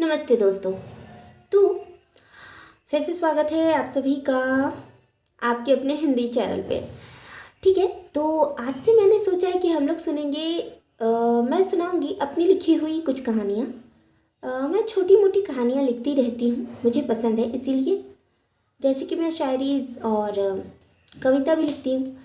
नमस्ते दोस्तों। तो फिर से स्वागत है आप सभी का आपके अपने हिंदी चैनल पे। ठीक है, तो आज से मैंने सोचा है कि हम लोग सुनेंगे मैं सुनाऊंगी अपनी लिखी हुई कुछ कहानियाँ। मैं छोटी मोटी कहानियाँ लिखती रहती हूँ, मुझे पसंद है इसीलिए। जैसे कि मैं शायरीज़ और कविता भी लिखती हूँ।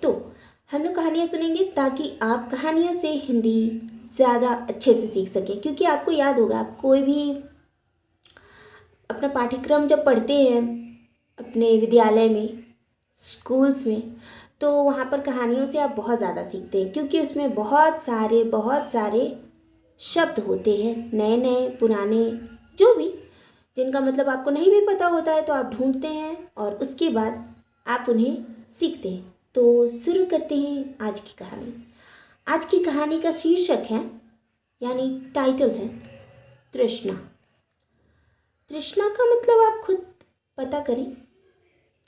तो हम लोग कहानियाँ सुनेंगे ताकि आप कहानियों से हिंदी ज़्यादा अच्छे से सीख सकें, क्योंकि आपको याद होगा, आप कोई भी अपना पाठ्यक्रम जब पढ़ते हैं अपने विद्यालय में, स्कूल्स में, तो वहाँ पर कहानियों से आप बहुत ज़्यादा सीखते हैं, क्योंकि उसमें बहुत सारे शब्द होते हैं, नए नए पुराने, जो भी, जिनका मतलब आपको नहीं भी पता होता है तो आप ढूंढते हैं और उसके बाद आप उन्हें सीखते हैं। तो शुरू करते हैं आज की कहानी। आज की कहानी का शीर्षक है, यानी टाइटल है, तृष्णा। तृष्णा का मतलब आप खुद पता करें,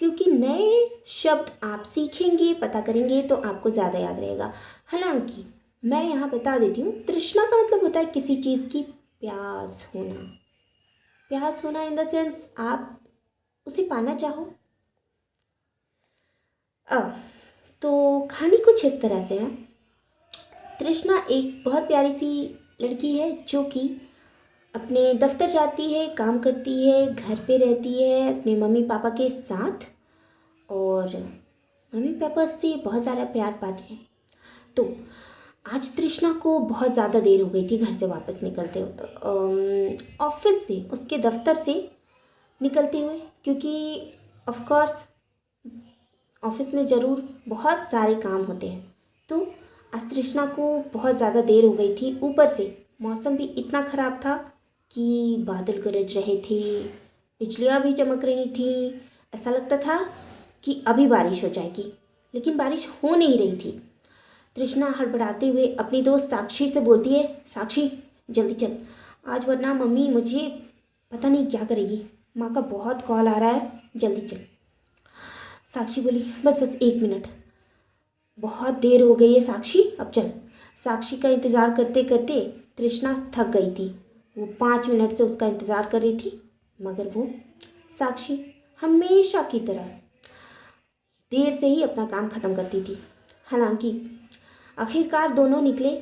क्योंकि नए शब्द आप सीखेंगे, पता करेंगे तो आपको ज़्यादा याद रहेगा। हालांकि मैं यहाँ बता देती हूँ, तृष्णा का मतलब होता है किसी चीज़ की प्यास होना। प्यास होना इन द सेंस आप उसे पाना चाहो। अब तो कहानी कुछ इस तरह से है। तृष्णा एक बहुत प्यारी सी लड़की है जो कि अपने दफ्तर जाती है, काम करती है, घर पे रहती है अपने मम्मी पापा के साथ, और मम्मी पापा से बहुत ज़्यादा प्यार पाती है। तो आज तृष्णा को बहुत ज़्यादा देर हो गई थी घर से वापस निकलते हुए, ऑफिस से, उसके दफ्तर से निकलते हुए, क्योंकि ऑफ कोर्स ऑफिस में ज़रूर बहुत सारे काम होते हैं। तो आज तृष्णा को बहुत ज़्यादा देर हो गई थी। ऊपर से मौसम भी इतना ख़राब था कि बादल गरज रहे थे, बिजलियाँ भी चमक रही थी। ऐसा लगता था कि अभी बारिश हो जाएगी, लेकिन बारिश हो नहीं रही थी। तृष्णा हड़बड़ाते हुए अपनी दोस्त साक्षी से बोलती है, साक्षी जल्दी चल आज, वरना मम्मी मुझे पता नहीं क्या करेगी। माँ का बहुत कॉल आ रहा है, जल्दी चल। साक्षी बोली, बस 1 मिनट, बहुत देर हो गई है साक्षी, अब चल। साक्षी का इंतज़ार करते करते तृष्णा थक गई थी। वो 5 मिनट से उसका इंतज़ार कर रही थी, मगर वो साक्षी हमेशा की तरह देर से ही अपना काम ख़त्म करती थी। हालांकि आखिरकार दोनों निकले।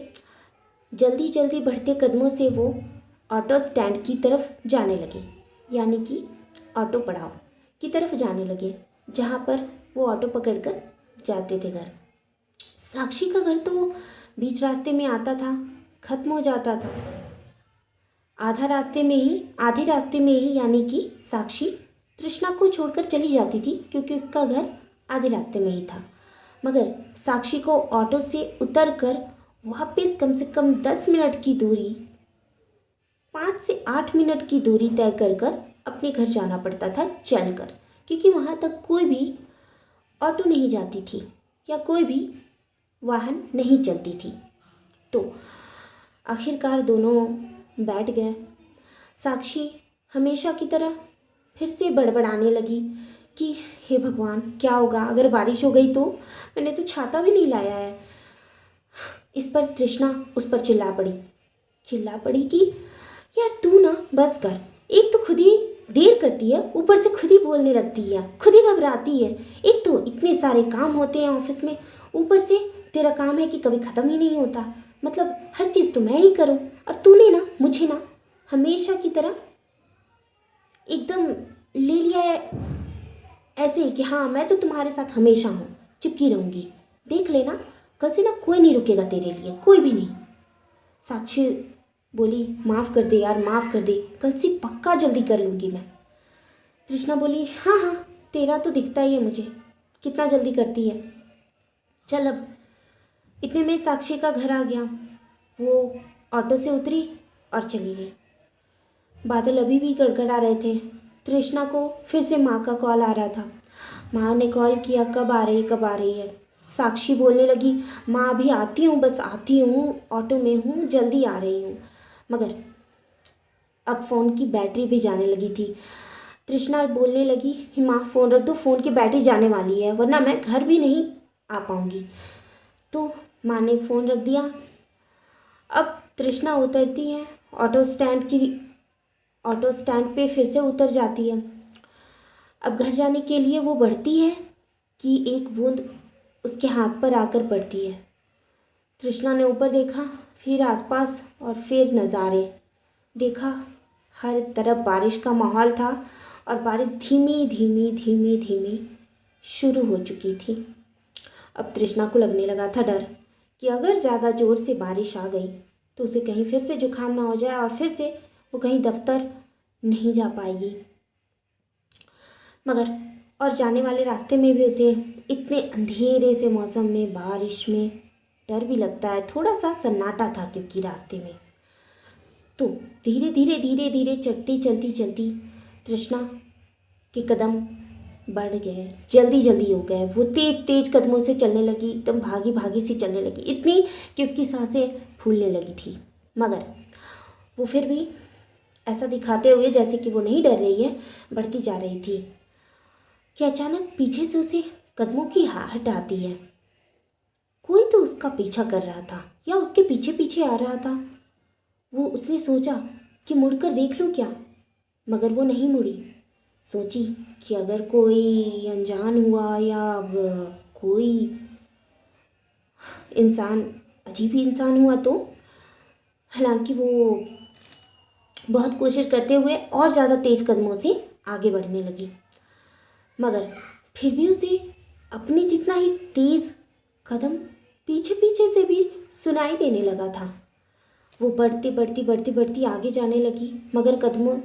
जल्दी जल्दी बढ़ते कदमों से वो ऑटो स्टैंड की तरफ जाने लगे, यानी कि ऑटो पड़ाव की तरफ जाने लगे, जहाँ पर वो ऑटो पकड़कर जाते थे घर। साक्षी का घर तो बीच रास्ते में आता था, खत्म हो जाता था आधे रास्ते में ही, यानी कि साक्षी तृष्णा को छोड़कर चली जाती थी, क्योंकि उसका घर आधे रास्ते में ही था। मगर साक्षी को ऑटो से उतरकर वापस कम से कम 10 मिनट की दूरी, 5 से 8 मिनट की दूरी तय कर अपने घर जाना पड़ता था चलकर, क्योंकि वहाँ तक कोई भी ऑटो नहीं जाती थी या कोई भी वाहन नहीं चलती थी। तो आखिरकार दोनों बैठ गए। साक्षी हमेशा की तरह फिर से बड़बड़ाने लगी कि हे भगवान, क्या होगा अगर बारिश हो गई तो, मैंने तो छाता भी नहीं लाया है। इस पर तृष्णा उस पर चिल्ला पड़ी कि यार तू ना बस कर, एक तो खुद ही देर करती है, ऊपर से खुद ही बोलने लगती है, खुद ही घबराती है। एक तो इतने सारे काम होते हैं ऑफिस में, ऊपर से तेरा काम है कि कभी ख़त्म ही नहीं होता, मतलब हर चीज़ तो मैं ही करूं, और तूने ना मुझे ना हमेशा की तरह एकदम ले लिया है ऐसे कि हाँ मैं तो तुम्हारे साथ हमेशा हूँ, चिपकी रहूँगी, देख लेना कल से ना कोई नहीं रुकेगा तेरे लिए, कोई भी नहीं। साक्षी बोली, माफ़ कर दे यार, माफ़ कर दे, कल से पक्का जल्दी कर लूँगी मैं। तृष्णा बोली, हाँ हाँ तेरा तो दिखता ही है मुझे, कितना जल्दी करती है, चल अब। इतने में साक्षी का घर आ गया। वो ऑटो से उतरी और चली गई। बादल अभी भी गड़गड़ा रहे थे। तृष्णा को फिर से माँ का कॉल आ रहा था। माँ ने कॉल किया, कब आ रही है। साक्षी बोलने लगी, माँ अभी आती हूँ, बस आती हूँ, ऑटो में हूँ, जल्दी आ रही हूँ। मगर अब फ़ोन की बैटरी भी जाने लगी थी। तृष्णा बोलने लगी, माँ फ़ोन रख दो, फ़ोन की बैटरी जाने वाली है, वरना मैं घर भी नहीं आ पाऊँगी। तो माँ ने फ़ोन रख दिया। अब तृष्णा उतरती है ऑटो स्टैंड की ऑटो स्टैंड पे फिर से उतर जाती है। अब घर जाने के लिए वो बढ़ती है कि एक बूंद उसके हाथ पर आकर पड़ती है। तृष्णा ने ऊपर देखा, फिर आसपास और फिर नज़ारे देखा। हर तरफ बारिश का माहौल था और बारिश धीमी धीमी धीमी धीमी शुरू हो चुकी थी। अब तृष्णा को लगने लगा था डर कि अगर ज़्यादा ज़ोर से बारिश आ गई तो उसे कहीं फिर से जुकाम ना हो जाए और फिर से वो कहीं दफ्तर नहीं जा पाएगी। मगर और जाने वाले रास्ते में भी उसे इतने अंधेरे से मौसम में, बारिश में डर भी लगता है। थोड़ा सा सन्नाटा था क्योंकि रास्ते में। तो धीरे धीरे धीरे धीरे चलती चलती चलती तृष्णा के कदम बढ़ गए, जल्दी जल्दी हो गए। वो तेज़ तेज़ कदमों से चलने लगी, एकदम भागी भागी सी चलने लगी, इतनी कि उसकी सांसें फूलने लगी थी। मगर वो फिर भी ऐसा दिखाते हुए जैसे कि वो नहीं डर रही है, बढ़ती जा रही थी कि अचानक पीछे से उसे कदमों की आहट आती है। कोई तो उसका पीछा कर रहा था या उसके पीछे पीछे आ रहा था। उसने सोचा कि मुड़कर देख लूँ क्या, मगर वो नहीं मुड़ी। सोची कि अगर कोई अनजान हुआ या कोई इंसान, अजीब ही इंसान हुआ तो। हालांकि वो बहुत कोशिश करते हुए और ज़्यादा तेज़ कदमों से आगे बढ़ने लगी, मगर फिर भी उसे अपने जितना ही तेज़ कदम पीछे पीछे से भी सुनाई देने लगा था। वो बढ़ती बढ़ती बढ़ती बढ़ती आगे जाने लगी, मगर कदमों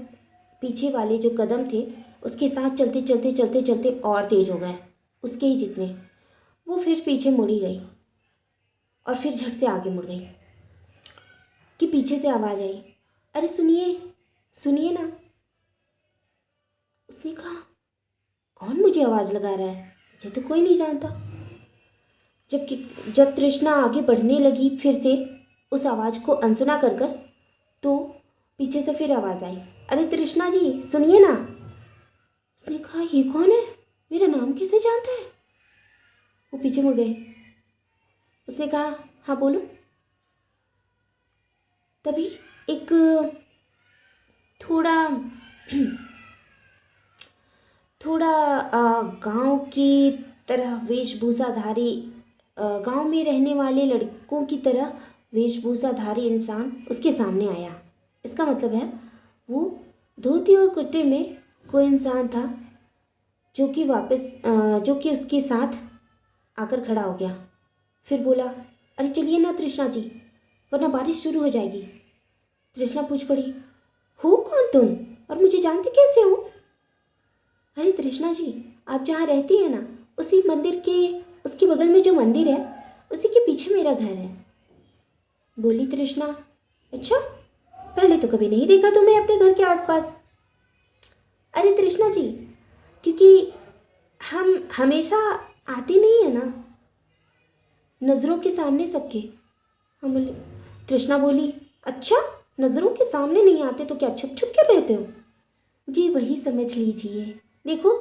पीछे वाले जो कदम थे उसके साथ चलते चलते चलते चलते और तेज़ हो गए, उसके ही जितने। वो फिर पीछे मुड़ी गई और फिर झट से आगे मुड़ गई कि पीछे से आवाज़ आई, अरे सुनिए सुनिए ना। उसने कहा, कौन मुझे आवाज़ लगा रहा है, मुझे तो कोई नहीं जानता। जब तृष्णा आगे बढ़ने लगी फिर से उस आवाज़ को अनसुना कर कर, तो पीछे से फिर आवाज़ आई, अरे तृष्णा जी सुनिए ना। उसने कहा, ये कौन है, मेरा नाम कैसे जानता है। वो पीछे मुड़ गए। उसने कहा, हाँ बोलो। तभी एक थोड़ा गांव की तरह वेशभूषाधारी, गांव में रहने वाले लड़कों की तरह वेशभूषाधारी इंसान उसके सामने आया। इसका मतलब है वो धोती और कुर्ते में कोई इंसान था जो कि उसके साथ आकर खड़ा हो गया। फिर बोला, अरे चलिए ना तृष्णा जी, वरना बारिश शुरू हो जाएगी। तृष्णा पूछ पड़ी, हो कौन तुम और मुझे जानते कैसे हो। अरे तृष्णा जी, आप जहाँ रहती हैं ना, उसी मंदिर के उसके बगल में जो मंदिर है उसी के पीछे मेरा घर है। बोली तृष्णा, अच्छा, पहले तो कभी नहीं देखा तुम्हें अपने घर के आसपास। अरे तृष्णा जी, क्योंकि हम हमेशा आते नहीं है ना नज़रों के सामने सबके। हम बोले, तृष्णा बोली, अच्छा नज़रों के सामने नहीं आते तो क्या छुप छुप के रहते हो। जी वही समझ लीजिए, देखो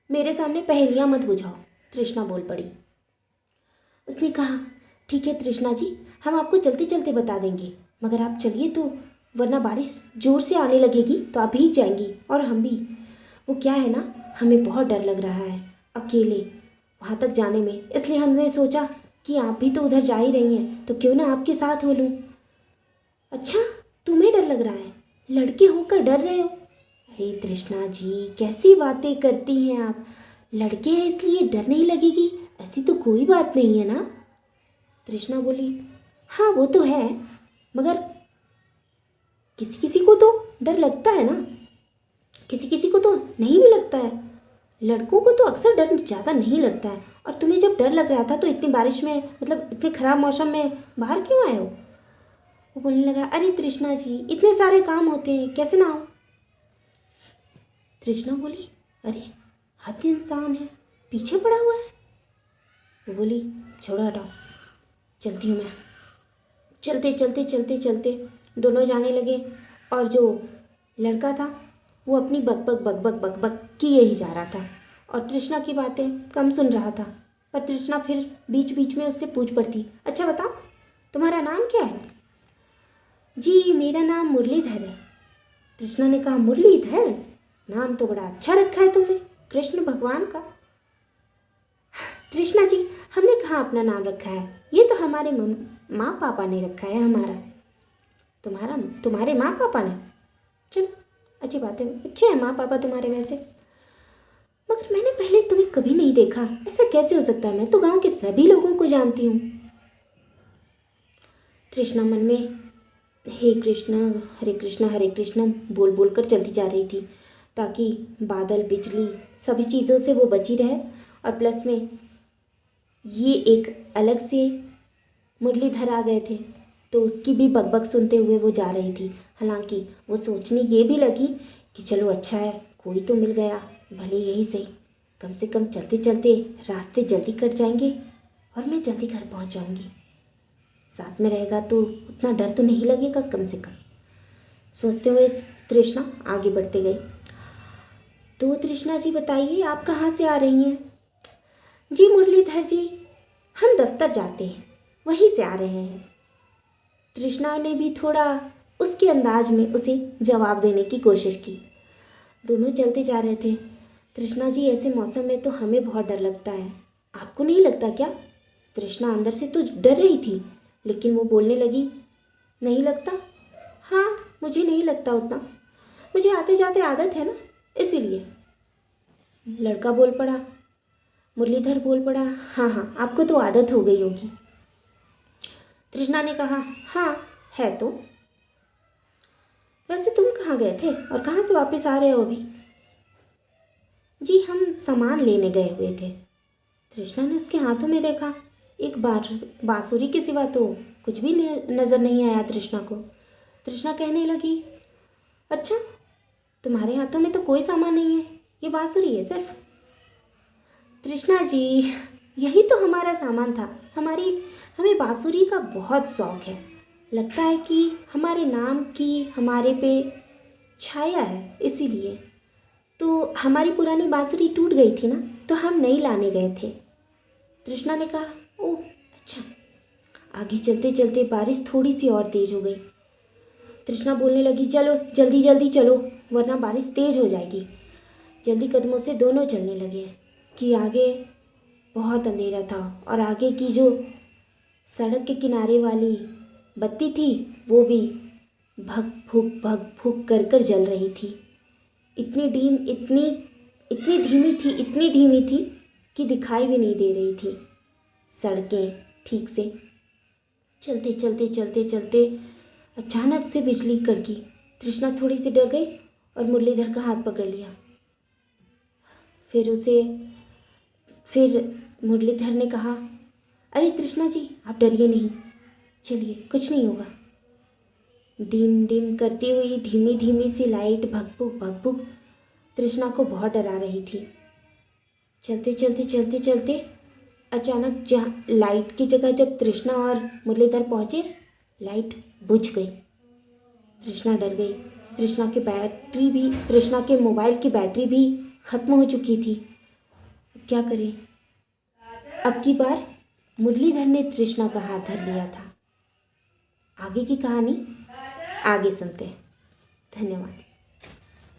मेरे सामने पहेलियाँ मत बुझाओ। तृष्णा बोल पड़ी। उसने कहा, ठीक है तृष्णा जी, हम आपको चलते चलते बता देंगे, मगर आप चलिए तो, वरना बारिश ज़ोर से आने लगेगी तो आप भीग जाएंगी और हम भी। वो क्या है ना, हमें बहुत डर लग रहा है अकेले वहाँ तक जाने में, इसलिए हमने सोचा कि आप भी तो उधर जा ही रही हैं तो क्यों ना आपके साथ हो लूँ। अच्छा, तुम्हें डर लग रहा है, लड़के होकर डर रहे हो। अरे तृष्णा जी, कैसी बातें करती हैं आप, लड़के हैं इसलिए डर नहीं लगेगी, ऐसी तो कोई बात नहीं है ना। तृष्णा बोली, हाँ वो तो है, मगर किसी किसी को तो डर लगता है ना, किसी किसी को तो नहीं भी लगता है। लड़कों को तो अक्सर डर ज़्यादा नहीं लगता है। और तुम्हें जब डर लग रहा था तो इतनी बारिश में, मतलब इतने ख़राब मौसम में बाहर क्यों आए हो। वो बोलने लगा, अरे तृष्णा जी, इतने सारे काम होते हैं, कैसे ना हो। तृष्णा बोली, अरे हद इंसान है, पीछे पड़ा हुआ है। वो बोली, छोड़ो हटाओ, चलती हूँ मैं। चलते चलते चलते चलते दोनों जाने लगे और जो लड़का था वो अपनी बकबक बकबक बकबक किए ही जा रहा था और तृष्णा की बातें कम सुन रहा था। पर तृष्णा फिर बीच बीच में उससे पूछ पड़ती, अच्छा बताओ तुम्हारा नाम क्या है। जी मेरा नाम मुरलीधर है। तृष्णा ने कहा, मुरलीधर, नाम तो बड़ा अच्छा रखा है तुमने, कृष्ण भगवान का। तृष्णा जी, हमने कहाँ अपना नाम रखा है, ये तो हमारे माँ पापा ने रखा है हमारा। तुम्हारे माँ पापा ने? चलो, अच्छी बात है, अच्छे हैं माँ पापा तुम्हारे वैसे, मगर मैंने पहले तुम्हें कभी नहीं देखा, ऐसा कैसे हो सकता है? मैं तो गांव के सभी लोगों को जानती हूँ। तृष्णा मन में हे कृष्ण हरे कृष्ण बोल बोल कर चलती जा रही थी, ताकि बादल, बिजली, सभी चीज़ों से वो बची रहे। और प्लस में ये एक अलग से मुरलीधर आ गए थे, तो उसकी भी बकबक सुनते हुए वो जा रही थी। हालांकि वो सोचने ये भी लगी कि चलो अच्छा है, कोई तो मिल गया, भले यही सही, कम से कम चलते चलते रास्ते जल्दी कट जाएंगे और मैं जल्दी घर पहुंच जाऊंगी। साथ में रहेगा तो उतना डर तो नहीं लगेगा कम से कम, सोचते हुए तृष्णा आगे बढ़ते गई। तो तृष्णा जी बताइए, आप कहाँ से आ रही हैं? जी मुरलीधर जी, हम दफ्तर जाते हैं, वहीं से आ रहे हैं। तृष्णा ने भी थोड़ा उसके अंदाज में उसे जवाब देने की कोशिश की। दोनों चलते जा रहे थे। तृष्णा जी, ऐसे मौसम में तो हमें बहुत डर लगता है, आपको नहीं लगता क्या? तृष्णा अंदर से तो डर रही थी, लेकिन वो बोलने लगी, नहीं लगता? हाँ, मुझे नहीं लगता उतना, मुझे आते जाते आदत है ना, इसीलिए। लड़का बोल पड़ा, मुरलीधर बोल पड़ा, हाँ हाँ, आपको तो आदत हो गई होगी। तृष्णा ने कहा, हाँ है तो। वैसे तुम कहाँ गए थे और कहाँ से वापस आ रहे हो अभी? जी हम सामान लेने गए हुए थे। तृष्णा ने उसके हाथों में देखा, एक बांसुरी के सिवा तो कुछ भी नज़र नहीं आया तृष्णा को। तृष्णा कहने लगी, अच्छा, तुम्हारे हाथों में तो कोई सामान नहीं है, ये बांसुरी है सिर्फ। तृष्णा जी, यही तो हमारा सामान था, हमें बांसुरी का बहुत शौक है, लगता है कि हमारे नाम की हमारे पे छाया है, इसीलिए। तो हमारी पुरानी बांसुरी टूट गई थी ना, तो हम नई लाने गए थे। तृष्णा ने कहा, ओह अच्छा। आगे चलते चलते बारिश थोड़ी सी और तेज हो गई। तृष्णा बोलने लगी, चलो जल्दी जल्दी चलो, वरना बारिश तेज हो जाएगी। जल्दी कदमों से दोनों चलने लगे कि आगे बहुत अंधेरा था और आगे की जो सड़क के किनारे वाली बत्ती थी वो भी भग फूक कर जल रही थी। इतनी धीमी थी कि दिखाई भी नहीं दे रही थी सड़कें ठीक से। चलते अचानक से बिजली कड़की। तृष्णा थोड़ी सी डर गई और मुरलीधर का हाथ पकड़ लिया। फिर मुरलीधर ने कहा, अरे तृष्णा जी, आप डरिए नहीं, चलिए कुछ नहीं होगा। डिम डिम करती हुई धीमी धीमी सी लाइट भगभुक तृष्णा को बहुत डरा रही थी। चलते अचानक जहाँ लाइट की जगह जब तृष्णा और मुरलीधर पहुँचे, लाइट बुझ गई। तृष्णा डर गई। तृष्णा के मोबाइल की बैटरी भी ख़त्म हो चुकी थी। क्या करें? अब की बार मुरलीधर ने तृष्णा का हाथ धर लिया था। आगे की कहानी आगे सुनते हैं। धन्यवाद।